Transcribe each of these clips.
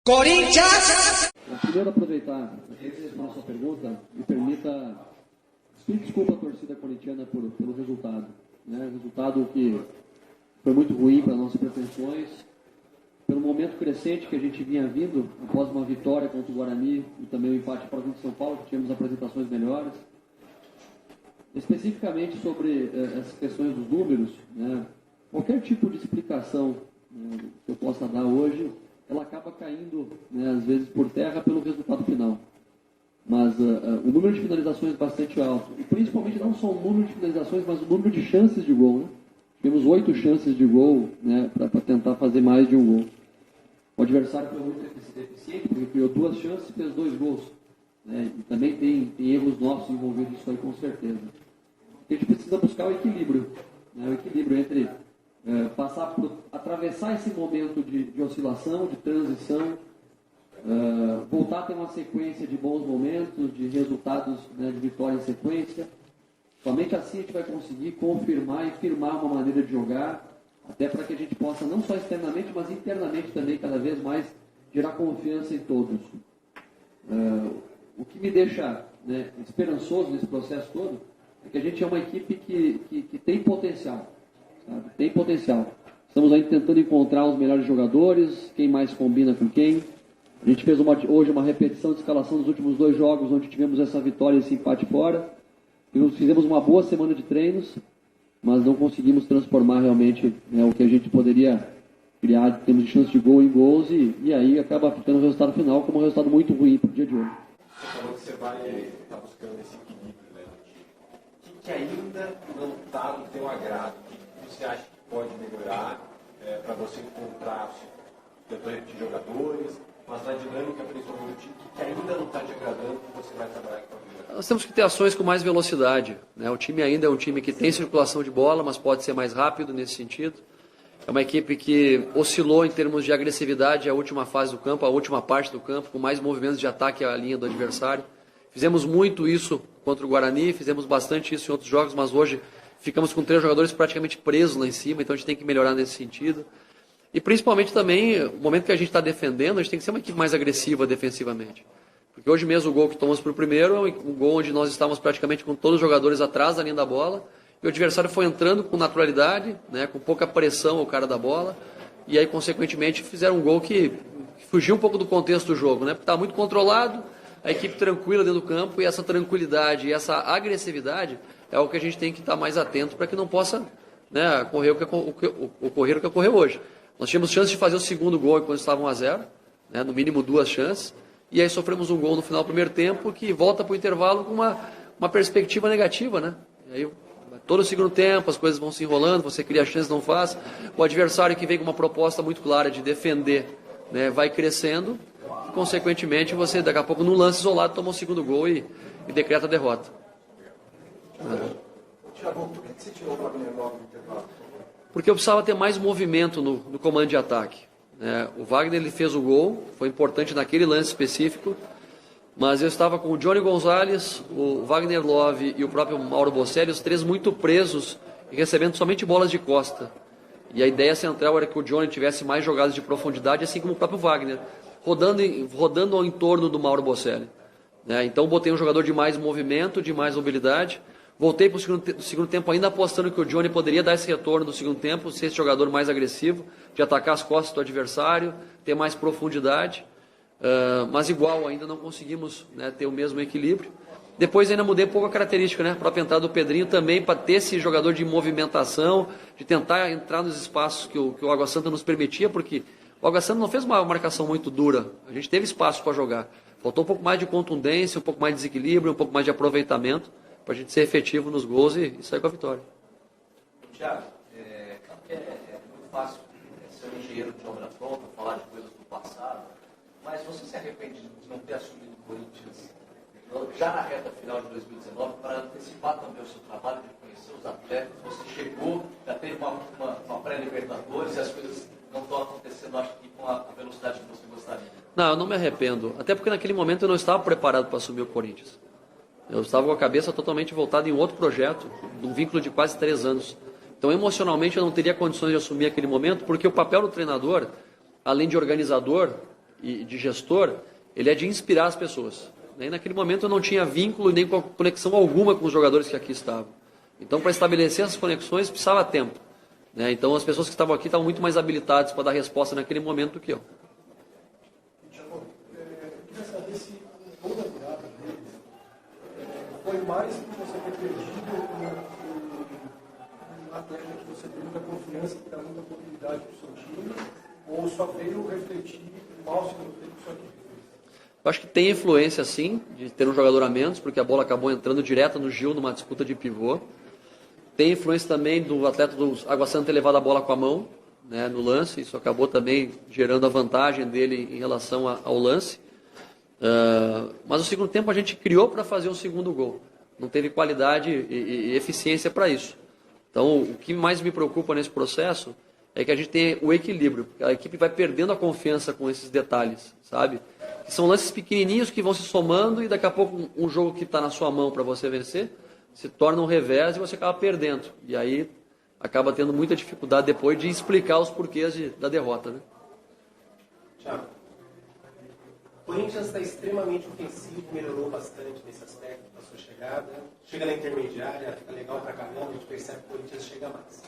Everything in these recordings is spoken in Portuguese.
Corinthians! Primeiro aproveitar, a sua pergunta, me permita pedir desculpa à torcida corintiana pelo resultado. Né? Resultado que foi muito ruim para nossas pretensões, pelo momento crescente que a gente vinha vindo, após uma vitória contra o Guarani e também o empate para o São Paulo, que tínhamos apresentações melhores. Especificamente sobre essas questões dos números, né? Qualquer tipo de explicação, né, que eu possa dar hoje, ela acaba caindo, né, às vezes por terra pelo resultado final. Mas o número de finalizações é bastante alto. E principalmente não só o número de finalizações, mas o número de chances de gol. Né? Tivemos 8 chances de gol, né, para tentar fazer mais de um gol. O adversário foi muito eficiente, porque criou 2 chances e fez 2 gols. Né? E também tem erros nossos envolvidos nisso aí, com certeza. A gente precisa buscar o equilíbrio. Né? O equilíbrio entre atravessar esse momento de oscilação, de transição, voltar a ter uma sequência de bons momentos, de resultados, né, de vitória em sequência. Somente assim a gente vai conseguir confirmar e firmar uma maneira de jogar, até para que a gente possa, não só externamente, mas internamente também, cada vez mais, gerar confiança em todos. O que me deixa, né, esperançoso nesse processo todo é que a gente é uma equipe que tem potencial. Sabe? Tem potencial. Estamos aí tentando encontrar os melhores jogadores, quem mais combina com quem. A gente fez hoje uma repetição de escalação dos últimos 2 jogos, onde tivemos essa vitória e esse empate fora. Fizemos uma boa semana de treinos, mas não conseguimos transformar realmente, né, o que a gente poderia criar em termos de chance de gol em gols, e aí acaba ficando o resultado final como um resultado muito ruim para o dia de hoje. Você falou que você vai estar buscando esse equilíbrio, né? O que ainda não está no teu agrado? O que você acha que pode melhorar para você encontrar, tentou repetir jogadores, mas na dinâmica principalmente do time, que ainda não está te agradando, que você vai trabalhar com a vida? Nós temos que ter ações com mais velocidade. Né? O time ainda é um time que tem circulação de bola, mas pode ser mais rápido nesse sentido. É uma equipe que oscilou em termos de agressividade a última fase do campo, a última parte do campo, com mais movimentos de ataque à linha do adversário. Fizemos muito isso contra o Guarani, fizemos bastante isso em outros jogos, mas hoje ficamos com 3 jogadores praticamente presos lá em cima, então a gente tem que melhorar nesse sentido. E principalmente também, no momento que a gente está defendendo, a gente tem que ser uma equipe mais agressiva defensivamente. Porque hoje mesmo o gol que tomamos para o primeiro é um gol onde nós estávamos praticamente com todos os jogadores atrás da linha da bola, e o adversário foi entrando com naturalidade, né, com pouca pressão ao cara da bola, e aí, consequentemente, fizeram um gol que fugiu um pouco do contexto do jogo, né, porque estava muito controlado, a equipe tranquila dentro do campo, e essa tranquilidade e essa agressividade é o que a gente tem que estar mais atento para que não possa, né, ocorrer o que ocorreu hoje. Nós tínhamos chance de fazer o segundo gol quando estava 1-0, né, no mínimo 2 chances, e aí sofremos um gol no final do primeiro tempo que volta para o intervalo com uma perspectiva negativa. Né? E aí, todo o segundo tempo, as coisas vão se enrolando, você cria chances, não faz. O adversário que vem com uma proposta muito clara de defender, né, vai crescendo, e, consequentemente, você daqui a pouco, num lance isolado, toma o segundo gol e decreta a derrota. Thiago, por que você tirou o Wagner logo no intervalo? Porque eu precisava ter mais movimento no comando de ataque. O Wagner ele fez o gol, foi importante naquele lance específico, mas eu estava com o Johnny Gonzalez, o Wagner Love e o próprio Mauro Bocelli, os 3 muito presos e recebendo somente bolas de costa. E a ideia central era que o Johnny tivesse mais jogadas de profundidade, assim como o próprio Wagner, rodando ao entorno do Mauro Bocelli. Então botei um jogador de mais movimento, de mais mobilidade. Voltei para o segundo tempo ainda apostando que o Johnny poderia dar esse retorno do segundo tempo, ser esse jogador mais agressivo, de atacar as costas do adversário, ter mais profundidade, mas igual ainda não conseguimos, né, ter o mesmo equilíbrio. Depois ainda mudei um pouco a característica, né, para a entrada do Pedrinho também, para ter esse jogador de movimentação, de tentar entrar nos espaços que o Água Santa nos permitia, porque o Água Santa não fez uma marcação muito dura, a gente teve espaço para jogar. Faltou um pouco mais de contundência, um pouco mais de desequilíbrio, um pouco mais de aproveitamento, para a gente ser efetivo nos gols e sair com a vitória. Thiago, é muito fácil ser um engenheiro de obra pronta, falar de coisas do passado, mas você se arrepende de não ter assumido o Corinthians já na reta final de 2019 para antecipar também o seu trabalho de conhecer os atletas? Você chegou, já teve uma pré-Libertadores e as coisas não estão acontecendo, acho que com a velocidade que você gostaria. Não, eu não me arrependo, até porque naquele momento eu não estava preparado para assumir o Corinthians. Eu estava com a cabeça totalmente voltada em outro projeto, num vínculo de quase 3 anos. Então, emocionalmente, eu não teria condições de assumir aquele momento, porque o papel do treinador, além de organizador, e de gestor, ele é de inspirar as pessoas. E naquele momento eu não tinha vínculo nem conexão alguma com os jogadores que aqui estavam. Então, para estabelecer essas conexões, precisava tempo. Então, as pessoas que estavam aqui estavam muito mais habilitadas para dar resposta naquele momento do que eu. Tiago, eu queria saber se o gol da virada deles foi mais por você ter perdido um atleta que você tem muita confiança, que dá muita oportunidade para o seu time, ou só veio refletir o mau segundo tempo que o seu time fez? Eu acho que tem influência, sim, de ter um jogador a menos, porque a bola acabou entrando direto no Gil numa disputa de pivô. Tem influência também do atleta do Água Santa ter levado a bola com a mão, no lance. Isso acabou também gerando a vantagem dele em relação ao lance. Mas o segundo tempo a gente criou para fazer um segundo gol. Não teve qualidade e eficiência para isso. Então, o que mais me preocupa nesse processo é que a gente tem o equilíbrio. A equipe vai perdendo a confiança com esses detalhes, sabe? Que são lances pequenininhos que vão se somando e daqui a pouco um jogo que está na sua mão para você vencer se torna um revés e você acaba perdendo. E aí acaba tendo muita dificuldade depois de explicar os porquês da derrota. Né? Tiago, o Corinthians está extremamente ofensivo, melhorou bastante nesse aspecto da sua chegada. Chega na intermediária, fica legal pra caramba, a gente percebe que o Corinthians chega mais.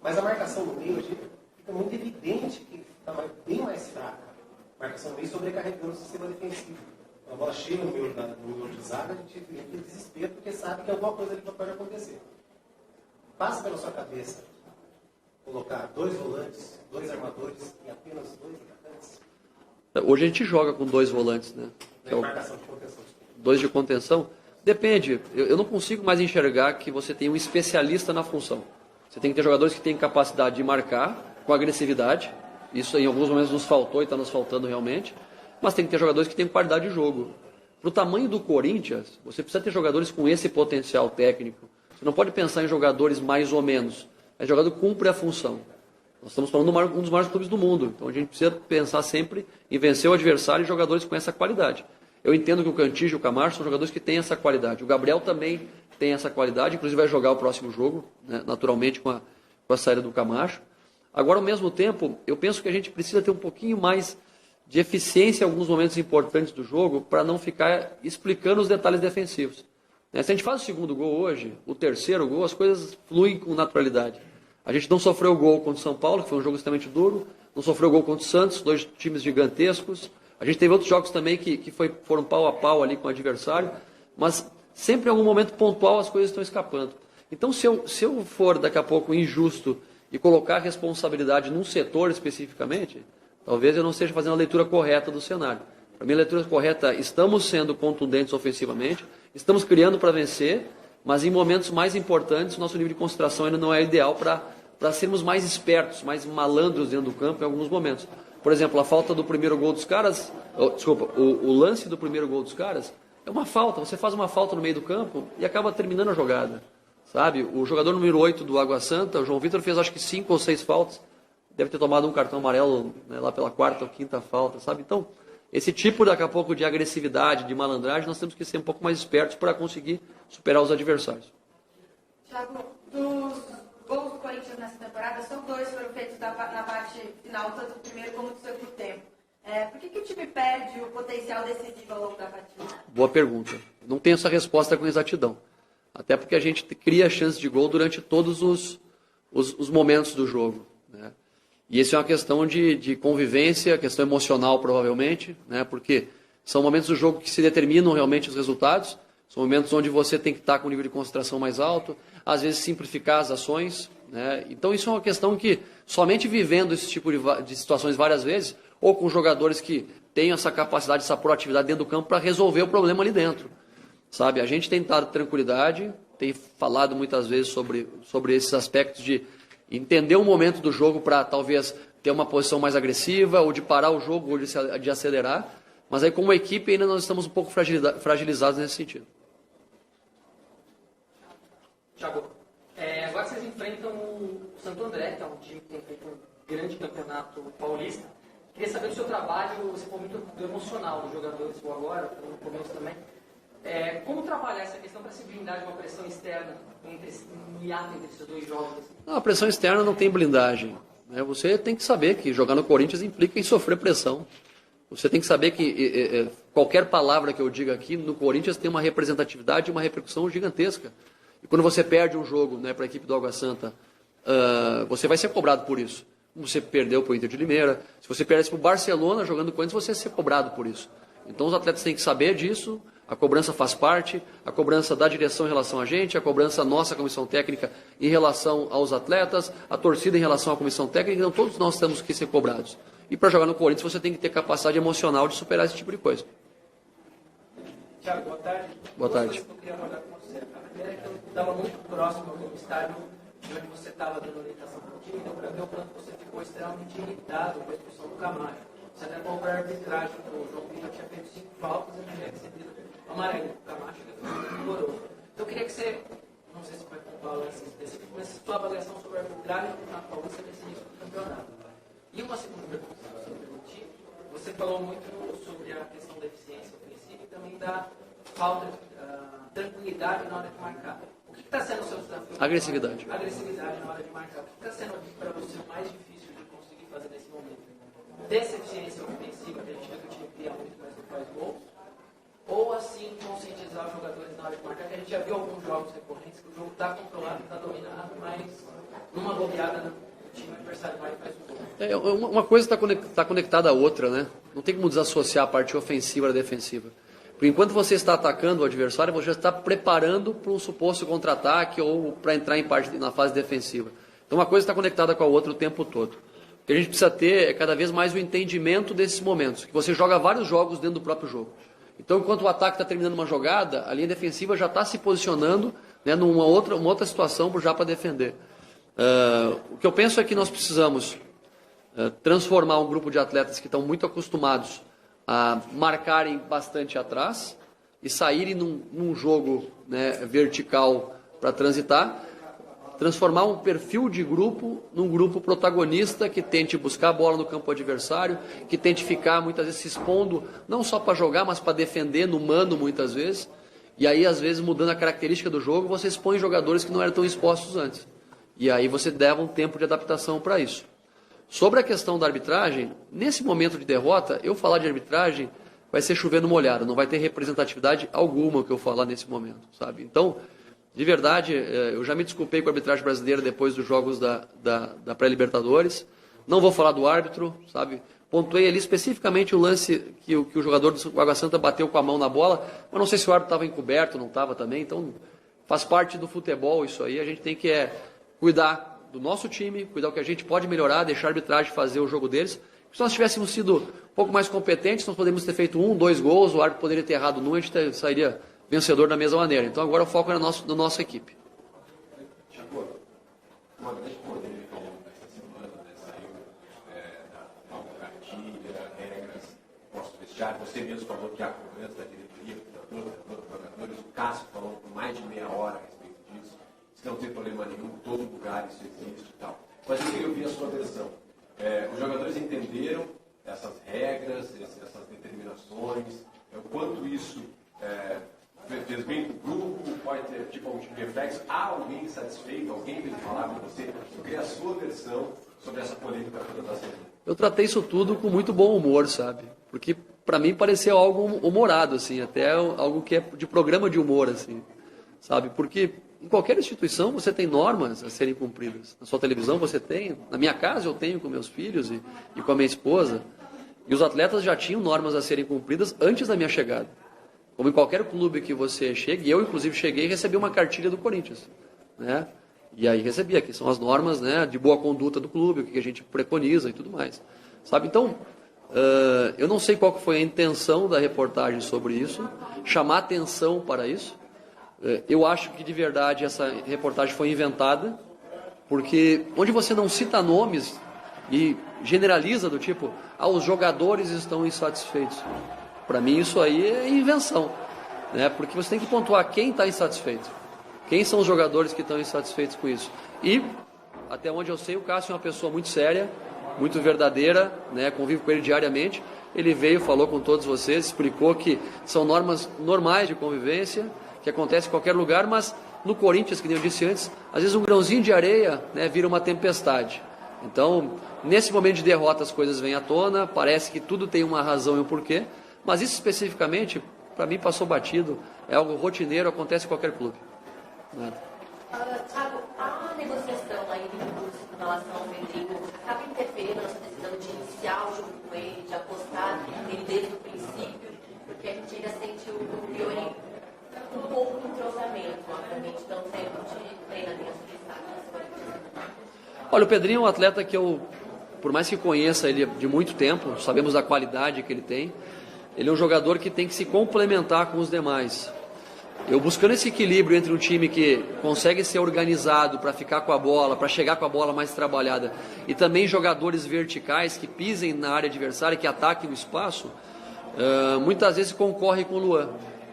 Mas a marcação no meio hoje fica muito evidente que está bem mais fraca. A marcação no meio sobrecarregando o sistema defensivo. A bola chega no meio de zaga, a gente fica em desespero porque sabe que alguma coisa ali pode acontecer. Passa pela sua cabeça colocar 2 volantes, 2 armadores e apenas 2 atacantes? Hoje a gente joga com 2 volantes, né? Marcação de contenção. 2 de contenção. Depende. Eu não consigo mais enxergar que você tem um especialista na função. Você tem que ter jogadores que têm capacidade de marcar com agressividade. Isso em alguns momentos nos faltou e está nos faltando realmente. Mas tem que ter jogadores que têm qualidade de jogo. Para o tamanho do Corinthians, você precisa ter jogadores com esse potencial técnico. Você não pode pensar em jogadores mais ou menos. É jogador que cumpre a função. Nós estamos falando de um dos maiores clubes do mundo. Então a gente precisa pensar sempre em vencer o adversário e jogadores com essa qualidade. Eu entendo que o Cantígio e o Camacho são jogadores que têm essa qualidade. O Gabriel também tem essa qualidade, inclusive vai jogar o próximo jogo, naturalmente com a saída do Camacho. Agora, ao mesmo tempo, eu penso que a gente precisa ter um pouquinho mais de eficiência em alguns momentos importantes do jogo para não ficar explicando os detalhes defensivos. Se a gente faz o segundo gol hoje, o terceiro gol, as coisas fluem com naturalidade. A gente não sofreu gol contra o São Paulo, que foi um jogo extremamente duro, não sofreu gol contra o Santos, 2 times gigantescos. A gente teve outros jogos também que foram pau a pau ali com o adversário, mas sempre em algum momento pontual as coisas estão escapando. Então, se eu for daqui a pouco injusto e colocar a responsabilidade num setor especificamente, talvez eu não esteja fazendo a leitura correta do cenário. Para mim, a leitura correta, estamos sendo contundentes ofensivamente, estamos criando para vencer, mas em momentos mais importantes, o nosso nível de concentração ainda não é ideal para sermos mais espertos, mais malandros dentro do campo em alguns momentos. Por exemplo, a falta do primeiro gol dos caras, o lance do primeiro gol dos caras é uma falta. Você faz uma falta no meio do campo e acaba terminando a jogada. Sabe? O jogador número 8 do Água Santa, o João Vitor, fez acho que 5 ou 6 faltas. Deve ter tomado um cartão amarelo lá pela 4ª ou 5ª falta, sabe? Então, esse tipo, daqui a pouco, de agressividade, de malandragem, nós temos que ser um pouco mais espertos para conseguir superar os adversários. Thiago, dos gols do Corinthians nessa temporada, só 2 foram feitos na parte final, tanto do primeiro como do segundo tempo. Por que o time perde o potencial decisivo ao longo da partida? Boa pergunta. Não tenho essa resposta com exatidão. Até porque a gente cria chances de gol durante todos os momentos do jogo. Né? E isso é uma questão de convivência, questão emocional, provavelmente, né? Porque são momentos do jogo que se determinam realmente os resultados, são momentos onde você tem que estar com um nível de concentração mais alto, às vezes simplificar as ações. Né? Então isso é uma questão que somente vivendo esse tipo de situações várias vezes, ou com jogadores que tenham essa capacidade, essa proatividade dentro do campo para resolver o problema ali dentro. Sabe? A gente tem dado tranquilidade, tem falado muitas vezes sobre esses aspectos de entender o momento do jogo para talvez ter uma posição mais agressiva, ou de parar o jogo, ou de acelerar. Mas aí, como equipe, ainda nós estamos um pouco fragilizados nesse sentido. Thiago, agora vocês enfrentam o Santo André, que é um time que tem feito um grande campeonato paulista. Queria saber do seu trabalho, você falou muito do emocional dos jogadores, ou agora, no começo também. Como trabalhar essa questão para se blindar de uma pressão externa no hiato entre esses 2 jogos? Não, a pressão externa não tem blindagem. Né? Você tem que saber que jogar no Corinthians implica em sofrer pressão. Você tem que saber que qualquer palavra que eu diga aqui no Corinthians tem uma representatividade e uma repercussão gigantesca. E quando você perde um jogo, né, para a equipe do Água Santa, você vai ser cobrado por isso. Você perdeu para o Inter de Limeira. Se você perdesse para o Barcelona jogando com o Corinthians, você ia ser cobrado por isso. Então os atletas têm que saber disso. A cobrança faz parte, a cobrança da direção em relação a gente, a cobrança nossa, comissão técnica, em relação aos atletas, a torcida em relação à comissão técnica. Então todos nós temos que ser cobrados. E para jogar no Corinthians você tem que ter capacidade emocional de superar esse tipo de coisa. Tiago, boa tarde. Boa tarde. Eu queria abordar com você. A primeira é que eu estava muito próximo ao estádio de onde você estava dando orientação para o time, deu para ver o quanto você ficou extremamente irritado com a expulsão do Camacho. Você até falou para a arbitragem que o João Vitor tinha feito 5 faltas e não tinha recebido amarelo. O Camacho foi muito rigoroso. Então eu queria que você, não sei se vai pontuar lance específico, mas sua avaliação sobre a arbitragem do Campeonato Paulista nesse início do campeonato. E uma segunda pergunta que eu pergunti, você falou muito sobre a questão da eficiência ofensiva e também da falta de tranquilidade na hora de marcar. O que está sendo o seu desafio? Agressividade. Agressividade na hora de marcar. O que está sendo para você o mais difícil de conseguir fazer nesse momento? Dessa eficiência ofensiva, que a gente vê que o time cria muito, mas não faz gols, ou assim conscientizar os jogadores na hora de marcar, que a gente já viu alguns jogos recorrentes que o jogo está controlado, está dominado, mas numa goleada o time adversário vai e faz o gol. Uma coisa está conectada à outra, né? Não tem como desassociar a parte ofensiva da defensiva. Porque enquanto você está atacando o adversário, você já está preparando para um suposto contra-ataque ou para entrar na fase defensiva. Então uma coisa está conectada com a outra o tempo todo. O que a gente precisa ter é cada vez mais o entendimento desses momentos, que você joga vários jogos dentro do próprio jogo. Então, enquanto o ataque está terminando uma jogada, a linha defensiva já está se posicionando, né, numa outra situação já para defender. O que eu penso é que nós precisamos transformar um grupo de atletas que estão muito acostumados a marcarem bastante atrás e saírem num jogo, né, vertical para transitar, transformar um perfil de grupo num grupo protagonista que tente buscar a bola no campo adversário, que tente ficar muitas vezes se expondo, não só para jogar, mas para defender no mano muitas vezes. E aí, às vezes, mudando a característica do jogo, você expõe jogadores que não eram tão expostos antes. E aí você leva um tempo de adaptação para isso. Sobre a questão da arbitragem, nesse momento de derrota, eu falar de arbitragem vai ser chovendo molhado, não vai ter representatividade alguma que eu falar nesse momento, sabe? Então, de verdade, eu já me desculpei com a arbitragem brasileira depois dos jogos da pré-Libertadores. Não vou falar do árbitro, sabe? Pontuei ali especificamente o lance que o jogador do Água Santa bateu com a mão na bola, mas não sei se o árbitro estava encoberto, não estava também, então faz parte do futebol isso aí. A gente tem que cuidar do nosso time, cuidar do que a gente pode melhorar, deixar a arbitragem fazer o jogo deles. Se nós tivéssemos sido um pouco mais competentes, nós poderíamos ter feito 1, 2 gols, o árbitro poderia ter errado num, a gente sairia vencedor da mesma maneira. Então agora o foco é na nossa equipe. Tiago, uma grande polêmica essa semana, né, saiu da nova cartilha, regras, posto vestiário. Você mesmo falou que há cobrança da diretoria, dos jogadores. O Cássio falou por mais de meia hora a respeito disso. Isso não tem problema nenhum, em todo lugar isso existe e tal. Mas eu queria ouvir a sua versão. Os jogadores entenderam essas regras, essas determinações, o quanto isso fez bem para o grupo, pode ter tipo um reflexo. Há alguém satisfeito, alguém veio falar com você? Eu queria a sua versão sobre essa polêmica toda da semana. Eu tratei isso tudo com muito bom humor, sabe? Porque para mim pareceu algo humorado, assim, até algo que é de programa de humor, assim, sabe? Porque em qualquer instituição você tem normas a serem cumpridas. Na sua televisão você tem, na minha casa eu tenho com meus filhos e com a minha esposa. E os atletas já tinham normas a serem cumpridas antes da minha chegada. Como em qualquer clube que você chegue, eu inclusive cheguei e recebi uma cartilha do Corinthians, né? E aí recebi, aqui são as normas, né, de boa conduta do clube, o que a gente preconiza e tudo mais, sabe? Então, eu não sei qual foi a intenção da reportagem sobre isso, chamar atenção para isso. Eu acho que de verdade essa reportagem foi inventada, porque onde você não cita nomes e generaliza do tipo, os jogadores estão insatisfeitos. Para mim isso aí é invenção, né? Porque você tem que pontuar quem está insatisfeito. Quem são os jogadores que estão insatisfeitos com isso? E, até onde eu sei, o Cássio é uma pessoa muito séria, muito verdadeira, né? Convivo com ele diariamente. Ele veio, falou com todos vocês, explicou que são normas normais de convivência, que acontece em qualquer lugar, mas no Corinthians, que nem eu disse antes, às vezes um grãozinho de areia, né, vira uma tempestade. Então, nesse momento de derrota as coisas vêm à tona, parece que tudo tem uma razão e um porquê, mas isso especificamente, para mim, passou batido, é algo rotineiro, acontece em qualquer clube. Thiago, a negociação aí com relação ao Pedrinho acaba interferindo nessa decisão de iniciar o jogo com ele, de apostar nele desde o princípio, porque a gente ainda sente o Pioli um pouco de entrosamento, obviamente, não sempre de treinamento de estágio. Olha, o Pedrinho é um atleta que eu, por mais que conheça ele de muito tempo, sabemos da qualidade que ele tem, ele é um jogador que tem que se complementar com os demais. Eu buscando esse equilíbrio entre um time que consegue ser organizado para ficar com a bola, para chegar com a bola mais trabalhada, e também jogadores verticais que pisem na área adversária, que ataquem o espaço, muitas vezes concorre com o Luan.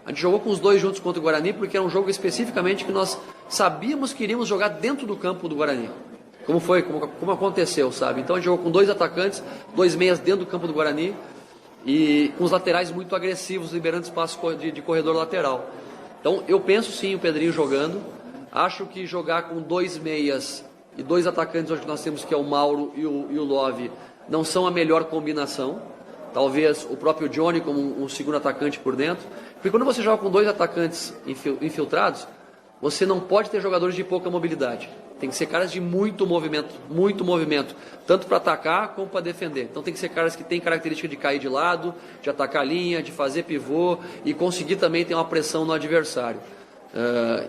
A gente jogou com os dois juntos contra o Guarani porque era um jogo especificamente que nós sabíamos que iríamos jogar dentro do campo do Guarani. Como aconteceu, sabe? Então a gente jogou com dois atacantes, 2 meias dentro do campo do Guarani e com os laterais muito agressivos, liberando espaço de corredor lateral. Então, eu penso sim o Pedrinho jogando. Acho que jogar com 2 meias e 2 atacantes, hoje que nós temos, que é o Mauro e o Love, não são a melhor combinação. Talvez o próprio Johnny como um segundo atacante por dentro. Porque quando você joga com 2 atacantes infiltrados, você não pode ter jogadores de pouca mobilidade. Tem que ser caras de muito movimento, tanto para atacar como para defender. Então tem que ser caras que têm característica de cair de lado, de atacar a linha, de fazer pivô e conseguir também ter uma pressão no adversário.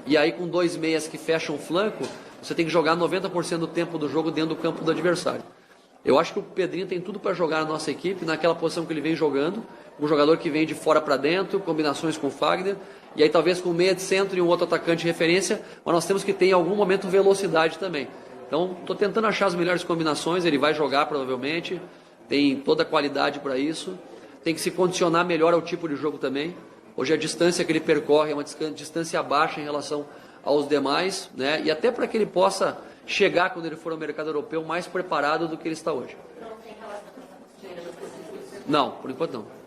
E aí com 2 meias que fecham o flanco, você tem que jogar 90% do tempo do jogo dentro do campo do adversário. Eu acho que o Pedrinho tem tudo para jogar na nossa equipe, naquela posição que ele vem jogando, um jogador que vem de fora para dentro, combinações com o Fagner, e aí talvez com meia de centro e um outro atacante de referência, mas nós temos que ter em algum momento velocidade também. Então, estou tentando achar as melhores combinações, ele vai jogar provavelmente, tem toda a qualidade para isso, tem que se condicionar melhor ao tipo de jogo também. Hoje a distância que ele percorre é uma distância baixa em relação aos demais, né? E até para que ele possa chegar, quando ele for ao mercado europeu, mais preparado do que ele está hoje. Não tem relação com as Não, por enquanto não.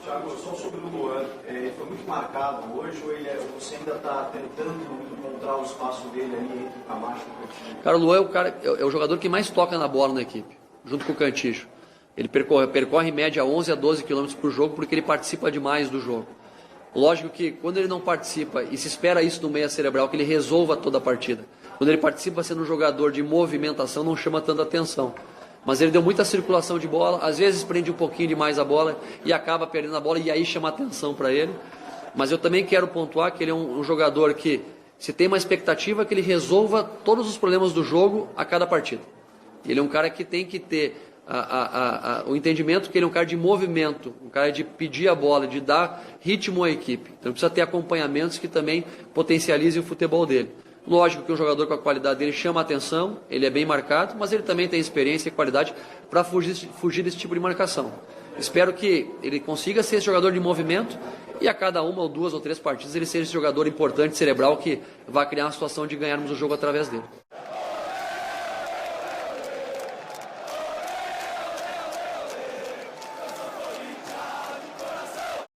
Thiago, só sobre o Luan, ele foi muito marcado hoje ou você ainda está tentando encontrar o espaço dele ali entre o Camacho e o Cantillo? Cara, o Luan é o jogador que mais toca na bola na equipe, junto com o Cantillo. Ele percorre em média 11 a 12 km por jogo porque ele participa demais do jogo. Lógico que quando ele não participa, e se espera isso no meia cerebral, que ele resolva toda a partida. Quando ele participa sendo um jogador de movimentação, não chama tanta atenção. Mas ele deu muita circulação de bola, às vezes prende um pouquinho demais a bola e acaba perdendo a bola e aí chama atenção para ele. Mas eu também quero pontuar que ele é um jogador que, se tem uma expectativa, que ele resolva todos os problemas do jogo a cada partida. Ele é um cara que tem que ter o entendimento que ele é um cara de movimento, um cara de pedir a bola, de dar ritmo à equipe. Então precisa ter acompanhamentos que também potencializem o futebol dele. Lógico que um jogador com a qualidade dele chama a atenção, ele é bem marcado, mas ele também tem experiência e qualidade para fugir desse tipo de marcação. Espero que ele consiga ser esse jogador de movimento e a cada 1 ou 2 ou 3 partidas ele seja esse jogador importante, cerebral, que vai criar uma situação de ganharmos o jogo através dele.